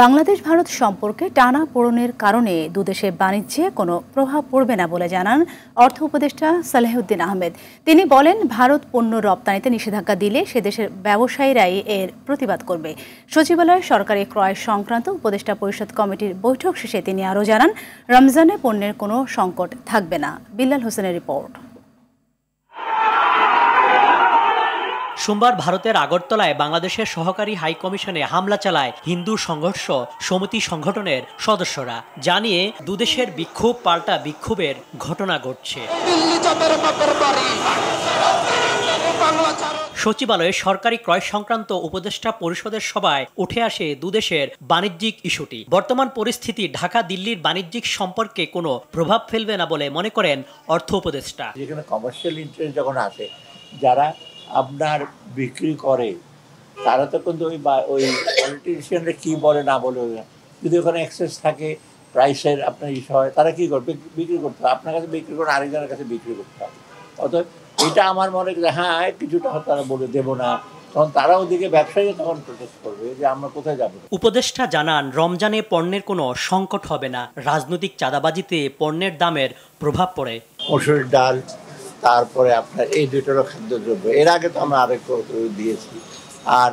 বাংলাদেশ ভারত সম্পর্কে টানাপোড়েনের কারণে দুদেশের বাণিজ্যে কোনো প্রভাব পড়বে না বলে জানান অর্থ উপদেষ্টা সালেহউদ্দিন আহমেদ। তিনি বলেন, ভারত পণ্য রপ্তানিতে নিষেধাজ্ঞা দিলে সে দেশের ব্যবসায়ীরাই এর প্রতিবাদ করবে। সচিবালয়ে সরকারি ক্রয় সংক্রান্ত উপদেষ্টা পরিষদ কমিটির বৈঠক শেষে তিনি আরও জানান, রমজানে পণ্যের কোনো সংকট থাকবে না। বিল্লাল হোসেনের রিপোর্ট। সোমবার ভারতের আগরতলায় বাংলাদেশের সহকারী হাই কমিশনে হামলা চালায় হিন্দু সংঘর্ষ সমিতি সংগঠনের সদস্যরা। জানিয়ে দুদেশের বিক্ষোভ পাল্টা বিক্ষোভের ঘটনা ঘটছে। সচিবালয়ে সরকারি ক্রয় সংক্রান্ত উপদেষ্টা পরিষদের সভায় উঠে আসে দুদেশের বাণিজ্যিক ইস্যুটি। বর্তমান পরিস্থিতি ঢাকা দিল্লির বাণিজ্যিক সম্পর্কে কোনো প্রভাব ফেলবে না বলে মনে করেন অর্থ উপদেষ্টা। যেখানে কমার্শিয়াল ইন্টারেস্ট যখন আসে, যারা আপনার বিক্রি করে তারা তো কিন্তু ওই পলিটিশিয়ানরা কী বলে না বলে, যদি ওখানে এক্সেস থাকে প্রাইসের আপনার ইস্যু হয়, তারা কী করবে? বিক্রি করতে হবে, আপনার কাছে বিক্রি করে আরেকজনের কাছে বিক্রি করতে হবে। অতএব এটা আমার মনে হয় হ্যাঁ কিছুটা তারা বলে দেবো না, তখন তারা ওদিকে ব্যবসায়ী তখন প্রোটেস্ট করবে যে আমরা কোথায় যাবো। উপদেষ্টা জানান, রমজানে পণ্যের কোনো সংকট হবে না। রাজনৈতিক চাঁদাবাজিতে পণ্যের দামের প্রভাব পড়ে। মসুর ডাল, তারপরে আপনার এই দুটোরও খাদ্যদ্রব্য, এর আগে তো আমরা আরেক দিয়েছি। আর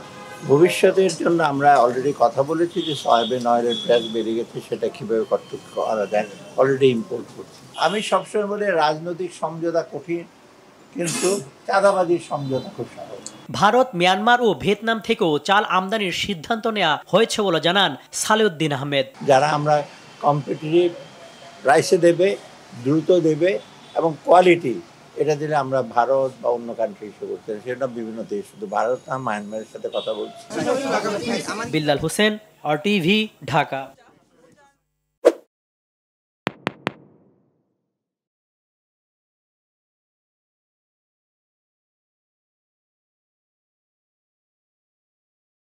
ভবিষ্যতের জন্য আমরা অলরেডি কথা বলেছি যে সয়াবিন অয়েলের প্রাইস বেড়ে গেছে, সেটা কীভাবে করা যায়, অলরেডি ইম্পোর্ট করছি। আমি সবসময় বলি রাজনৈতিক সমঝোতা কঠিন, কিন্তু চাঁদাবাজির সমঝোতা খুব সহজ। ভারত, মিয়ানমার ও ভিয়েতনাম থেকেও চাল আমদানির সিদ্ধান্ত নেওয়া হয়েছে বলে জানান সালেহউদ্দিন আহমেদ। যারা আমরা কম্পিটিটিভ প্রাইসে দেবে, দ্রুত দেবে এবং কোয়ালিটি, এটা দিলে আমরা ভারত বা অন্য কান্ট্রি ইস্যু করতে, সেটা বিভিন্ন দেশ, শুধু ভারত না, মায়ানমারের সাথে কথা বলছি। বিল্লাল হোসেন, RTV, ঢাকা।